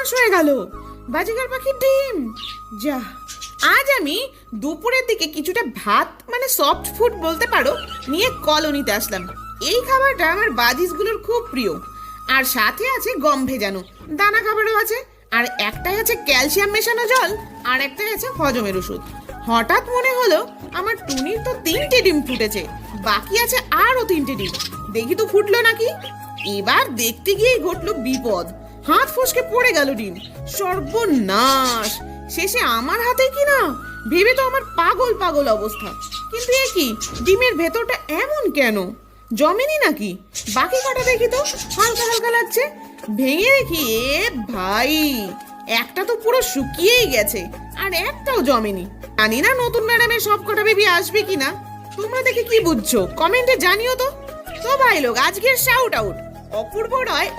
সর্বনাশ হয়ে গেল, বাজিগার পাখির ডিম। যা, আজ আমি দুপুরের দিকে কিছুটা ভাত মানে সফট ফুড বলতে পারো নিয়ে কলোনিতে আসলাম। এই খাবারটা আমার বাজিসগুলোর খুব প্রিয়, আর সাথে আছে গম ভেজানো দানা খাবারও আছে, আর একটাই আছে ক্যালসিয়াম মেশানো জল, আর একটাই আছে হজমের ওষুধ। হঠাৎ মনে হলো আমার টুনির তো 3টে ডিম ফুটেছে, বাকি আছে আরো 3টে ডিম, দেখি তো ফুটলো নাকি। এবার দেখতে গিয়েই ঘটলো বিপদ, হাত ফসকে পড়ে গেল ডিম। সর্বনাশ, শেষে আমার হাতে কি না, ভেবে তো আমার পাগল পাগল অবস্থা। কিন্তু এ কি, ডিমের ভেতরটা এমন কেন, জমেনি নাকি? বাকি কটা দেখি তো, হালকা হালকা লাগছে। ভেঙে দেখি, এ ভাই, একটা তো পুরো শুকিয়েই গেছে, আর একটাও জমেনি। জানি না নতুন ম্যাডামের সব কটা বেবি আসবে কিনা। তোমরা দেখে কি বুঝছো কমেন্টে জানিও তো। তো ভাই লোক, আজকের শাউট আউট অপূর্ব রায়।